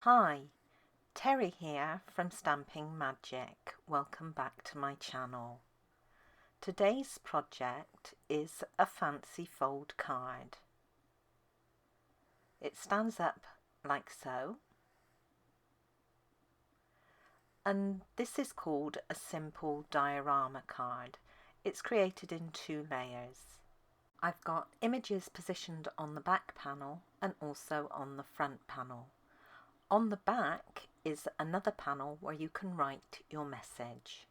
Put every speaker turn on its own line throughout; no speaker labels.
Hi, Terry here from Stamping Magic. Welcome back to my channel. Today's project is a fancy fold card. It stands up like so, and this is called a Simple Diorama Card. It's created in 2 layers. I've got images positioned on the back panel and also on the front panel. On the back is another panel where you can write your message.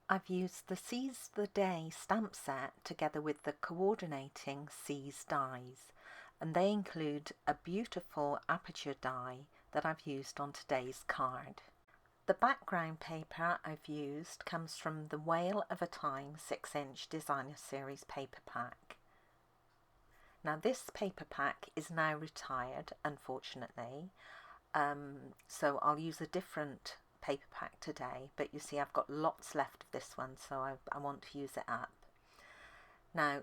I've used the Seize the Day stamp set together with the coordinating Seize dies, and they include a beautiful aperture die that I've used on today's card. The background paper I've used comes from the Whale of a Time 6-inch Designer Series paper pack. Now this paper pack is now retired, unfortunately, so I'll use a different paper pack today, but you see I've got lots left of this one, so I want to use it up. Now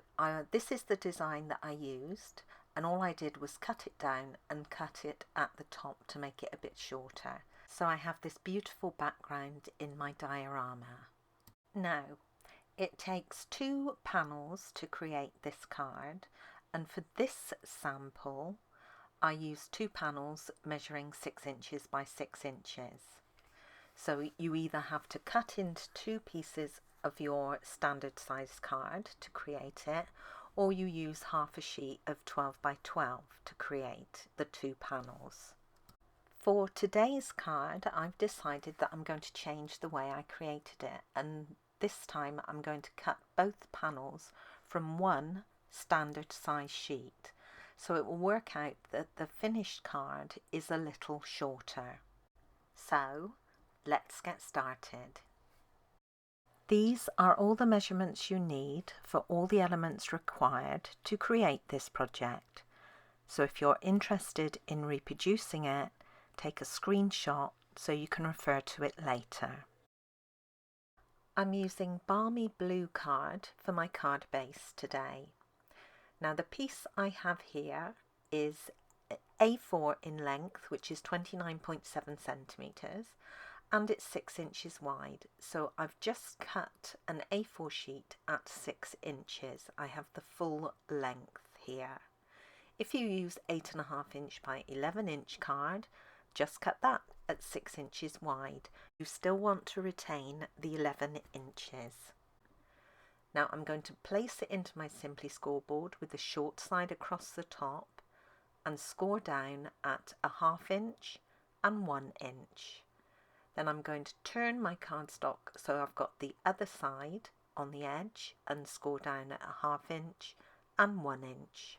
this is the design that I used, and all I did was cut it down and cut it at the top to make it a bit shorter. So I have this beautiful background in my diorama. Now it takes 2 panels to create this card, and for this sample I used 2 panels measuring 6 inches by 6 inches. So you either have to cut into 2 pieces of your standard size card to create it, or you use half a sheet of 12 by 12 to create the 2 panels. For today's card, I've decided that I'm going to change the way I created it, and this time I'm going to cut both panels from 1 standard size sheet. So it will work out that the finished card is a little shorter. So let's get started. These are all the measurements you need for all the elements required to create this project. So if you're interested in reproducing it, take a screenshot so you can refer to it later. I'm using Balmy Blue card for my card base today. Now the piece I have here is A4 in length, which is 29.7 centimetres, and it's 6 inches wide. So I've just cut an A4 sheet at 6 inches. I have the full length here. If you use 8.5 inch by 11 inch card, just cut that at 6 inches wide. You still want to retain the 11 inches. Now I'm going to place it into my Simply scoreboard with the short side across the top and score down at a 1/2 inch and 1 inch. Then I'm going to turn my cardstock so I've got the other side on the edge and score down at a 1/2 inch and 1 inch.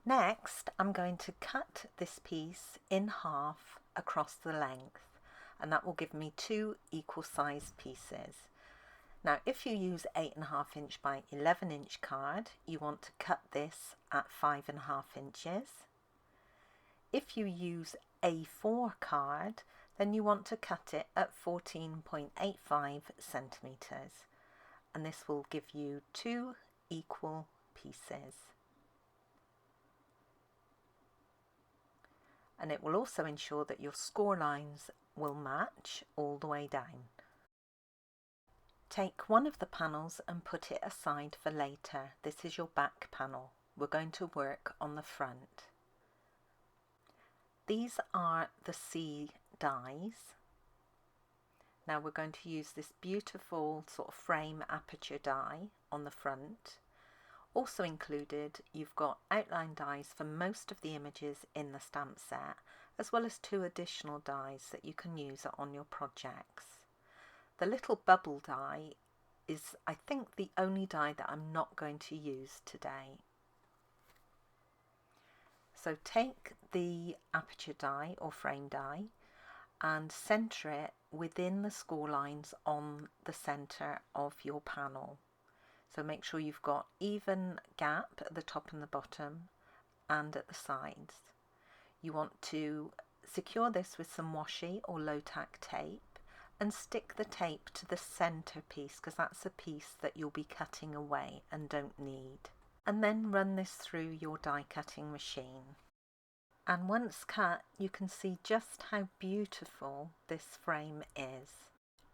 Next, I'm going to cut this piece in half across the length, and that will give me 2 equal sized pieces. Now if you use 8.5 inch by 11 inch card, you want to cut this at 5.5 inches. If you use A4 card, then you want to cut it at 14.85 centimetres, and this will give you 2 equal pieces. And it will also ensure that your score lines will match all the way down. Take one of the panels and put it aside for later. This is your back panel. We're going to work on the front. These are the C dies. Now we're going to use this beautiful sort of frame aperture die on the front. Also included, you've got outline dies for most of the images in the stamp set, as well as 2 additional dies that you can use on your projects. The little bubble die is, I think, the only die that I'm not going to use today. So take the aperture die or frame die and centre it within the score lines on the centre of your panel. So make sure you've got even gap at the top and the bottom and at the sides. You want to secure this with some washi or low tack tape and stick the tape to the centre piece, because that's a piece that you'll be cutting away and don't need. And then run this through your die cutting machine. And once cut, you can see just how beautiful this frame is.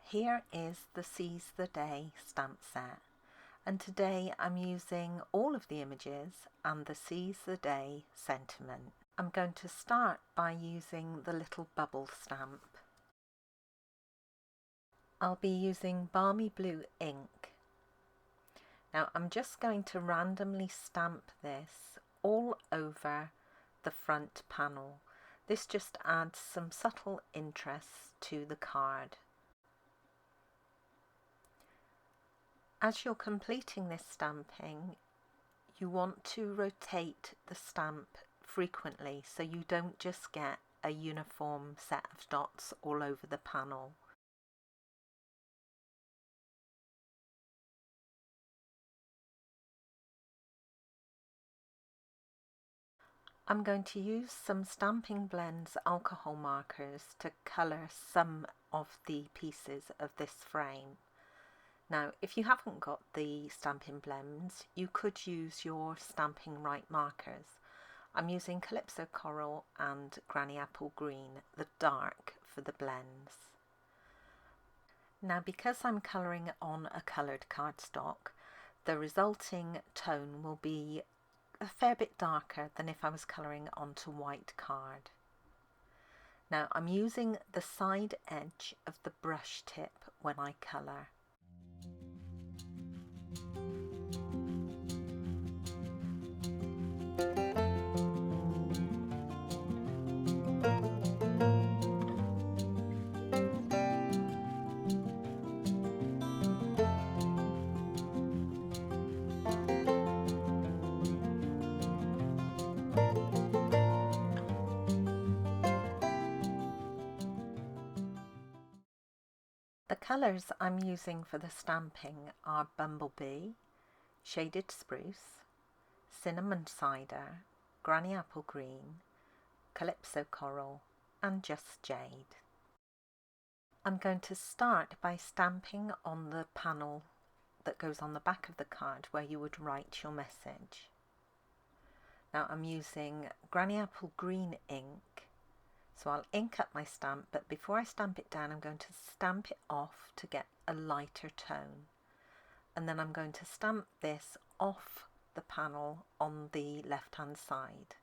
Here is the Seize the Day stamp set, and today I'm using all of the images and the Seize the Day sentiment. I'm going to start by using the little bubble stamp. I'll be using Balmy Blue ink. Now I'm just going to randomly stamp this all over the front panel. This just adds some subtle interest to the card. As you're completing this stamping, you want to rotate the stamp frequently so you don't just get a uniform set of dots all over the panel. I'm going to use some Stampin' Blends alcohol markers to colour some of the pieces of this frame. Now, if you haven't got the Stampin' Blends, you could use your Stampin' Right markers. I'm using Calypso Coral and Granny Apple Green, the dark, for the blends. Now, because I'm colouring on a coloured cardstock, the resulting tone will be a fair bit darker than if I was colouring onto white card. Now, I'm using the side edge of the brush tip when I colour. The colours I'm using for the stamping are Bumblebee, Shaded Spruce, Cinnamon Cider, Granny Apple Green, Calypso Coral and Just Jade. I'm going to start by stamping on the panel that goes on the back of the card where you would write your message. Now I'm using Granny Apple Green ink. So I'll ink up my stamp, but before I stamp it down, I'm going to stamp it off to get a lighter tone. And then I'm going to stamp this off the panel on the left-hand side.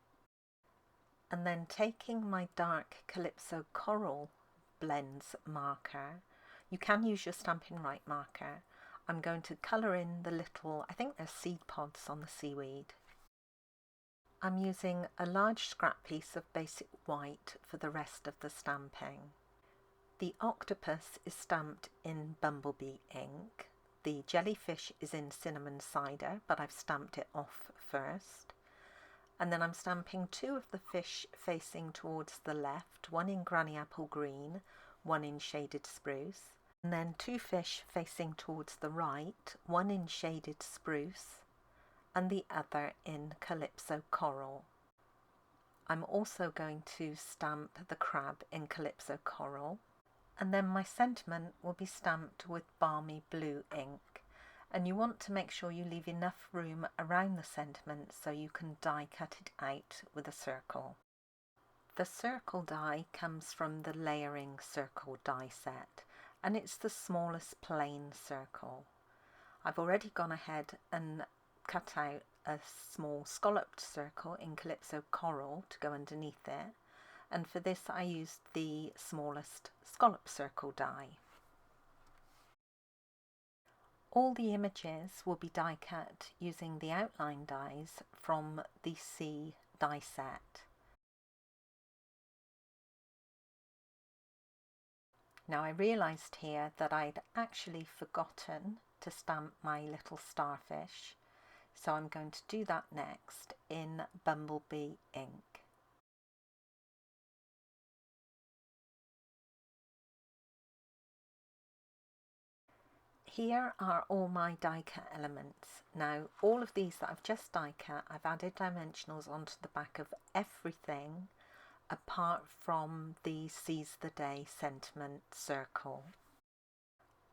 And then taking my dark Calypso Coral Blends marker, you can use your Stampin' Right marker. I'm going to colour in the little, I think they're seed pods on the seaweed. I'm using a large scrap piece of basic white for the rest of the stamping. The octopus is stamped in Bumblebee ink. The jellyfish is in Cinnamon Cider, but I've stamped it off first. And then I'm stamping two of the fish facing towards the left, one in Granny Apple Green, one in Shaded Spruce. And then two fish facing towards the right, one in Shaded Spruce and the other in Calypso Coral. I'm also going to stamp the crab in Calypso Coral, and then my sentiment will be stamped with Balmy Blue ink, and you want to make sure you leave enough room around the sentiment so you can die cut it out with a circle. The circle die comes from the Layering Circle die set, and it's the smallest plain circle. I've already gone ahead and cut out a small scalloped circle in Calypso Coral to go underneath it, and for this I used the smallest scallop circle die. All the images will be die cut using the outline dies from the C die set. Now I realised here that I'd actually forgotten to stamp my little starfish, so I'm going to do that next in Bumblebee ink. Here are all my die cut elements. Now all of these that I've just die cut, I've added dimensionals onto the back of everything apart from the Seize the Day sentiment circle.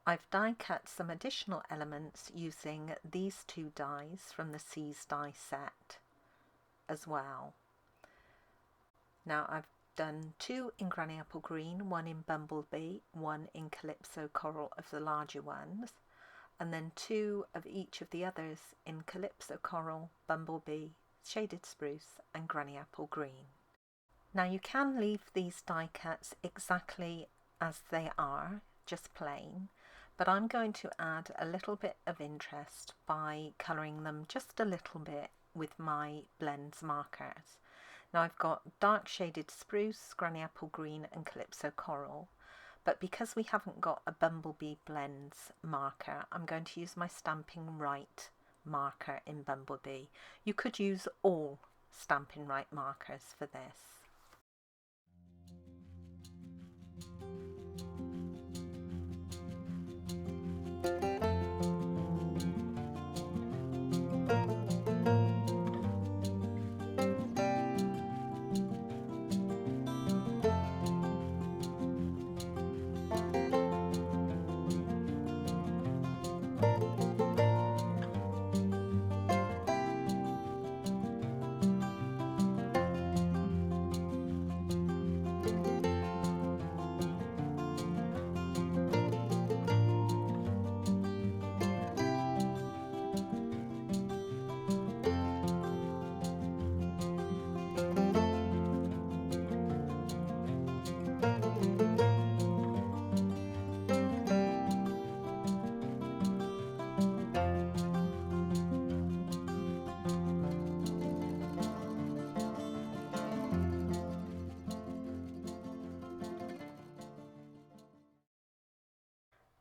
I've die cut some additional elements using these two dies from the Seize die set as well. Now I've done 2 in Granny Apple Green, 1 in Bumblebee, 1 in Calypso Coral of the larger ones, and then 2 of each of the others in Calypso Coral, Bumblebee, Shaded Spruce and Granny Apple Green. Now you can leave these die cuts exactly as they are, just plain, but I'm going to add a little bit of interest by colouring them just a little bit with my blends markers. Now I've got dark shaded spruce, Granny Apple Green and Calypso Coral, but because we haven't got a Bumblebee blends marker, I'm going to use my Stampin' Right marker in Bumblebee. You could use all Stampin' Right markers for this.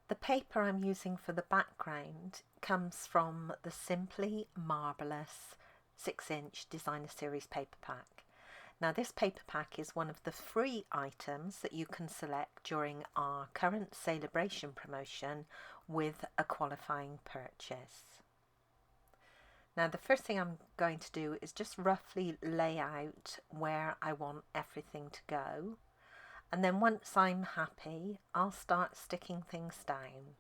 The paper I'm using for the background comes from the Simply Marvellous 6-inch Designer Series paper pack. Now this paper pack is one of the free items that you can select during our current celebration promotion with a qualifying purchase. Now the first thing I'm going to do is just roughly lay out where I want everything to go. And then once I'm happy, I'll start sticking things down.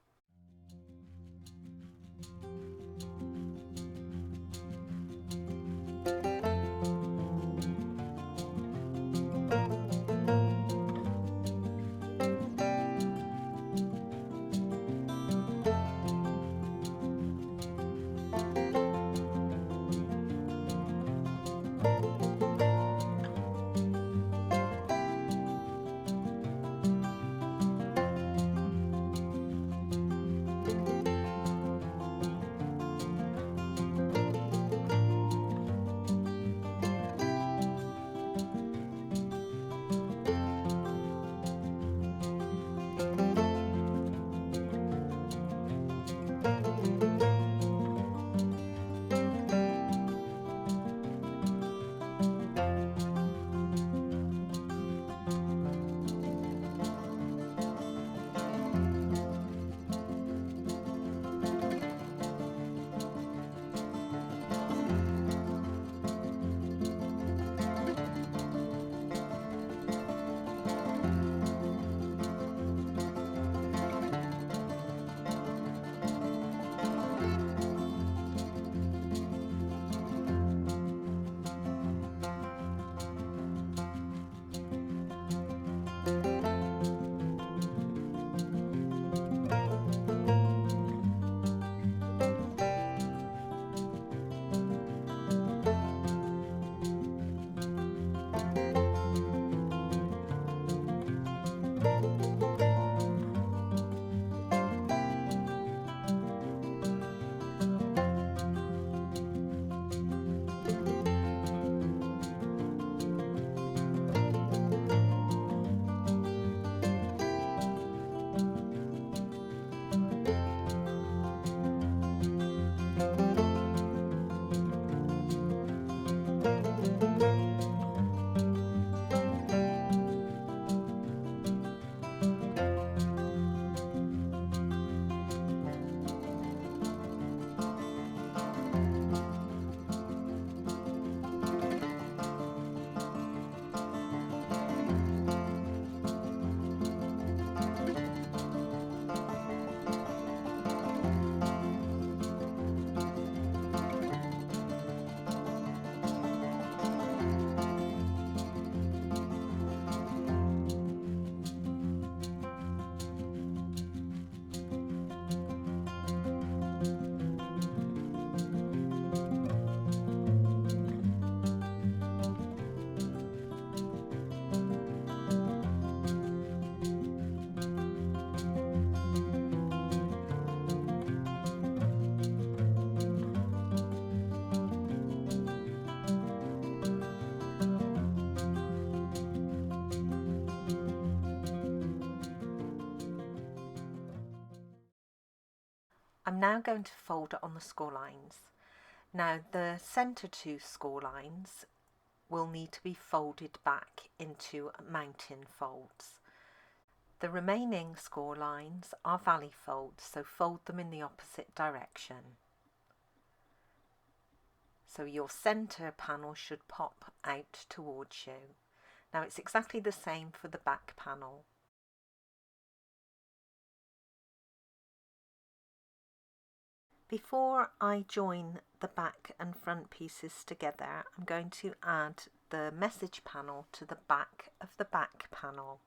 I'm now going to fold it on the score lines. Now the centre two score lines will need to be folded back into mountain folds. The remaining score lines are valley folds, so fold them in the opposite direction. So your centre panel should pop out towards you. Now it's exactly the same for the back panel. Before I join the back and front pieces together, I'm going to add the message panel to the back of the back panel.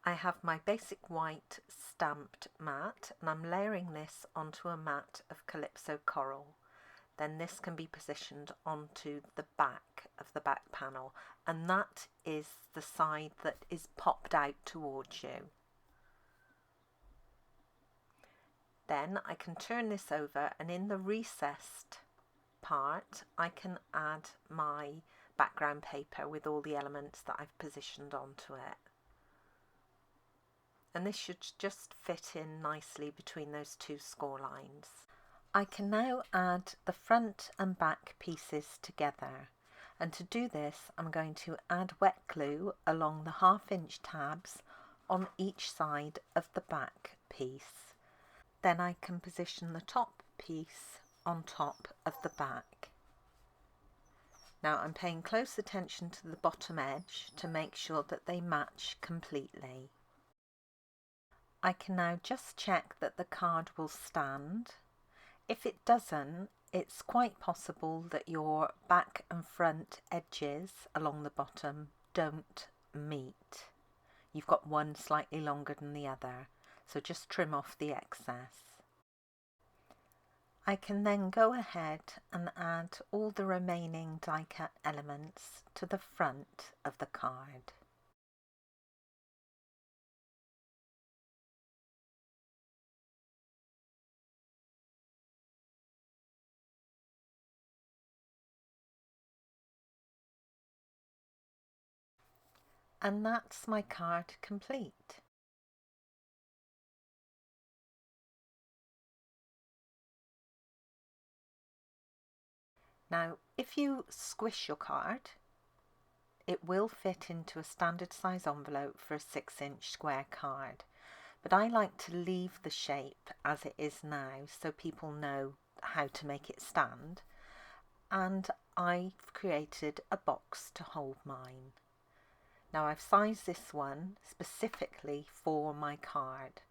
I have my basic white stamped mat and I'm layering this onto a mat of Calypso Coral. Then this can be positioned onto the back of the back panel, and that is the side that is popped out towards you. Then I can turn this over, and in the recessed part I can add my background paper with all the elements that I've positioned onto it. And this should just fit in nicely between those two score lines. I can now add the front and back pieces together, and to do this I'm going to add wet glue along the 1/2 inch tabs on each side of the back piece. Then I can position the top piece on top of the back. Now I'm paying close attention to the bottom edge to make sure that they match completely. I can now just check that the card will stand. If it doesn't, it's quite possible that your back and front edges along the bottom don't meet. You've got one slightly longer than the other, so just trim off the excess. I can then go ahead and add all the remaining die cut elements to the front of the card. And that's my card complete. Now, if you squish your card, it will fit into a standard size envelope for a 6-inch square card, but I like to leave the shape as it is now so people know how to make it stand, and I've created a box to hold mine. Now I've sized this one specifically for my card.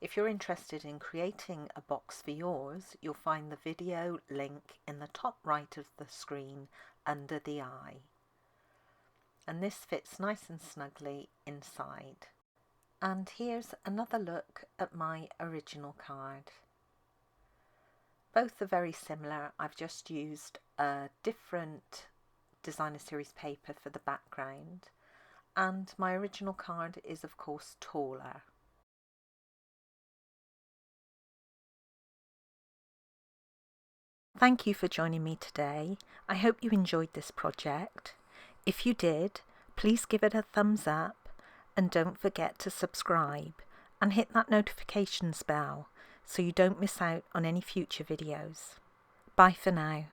If you're interested in creating a box for yours, you'll find the video link in the top right of the screen under the eye. And this fits nice and snugly inside. And here's another look at my original card. Both are very similar. I've just used a different designer series paper for the background, and my original card is of course taller. Thank you for joining me today. I hope you enjoyed this project. If you did, please give it a thumbs up and don't forget to subscribe and hit that notifications bell so you don't miss out on any future videos. Bye for now.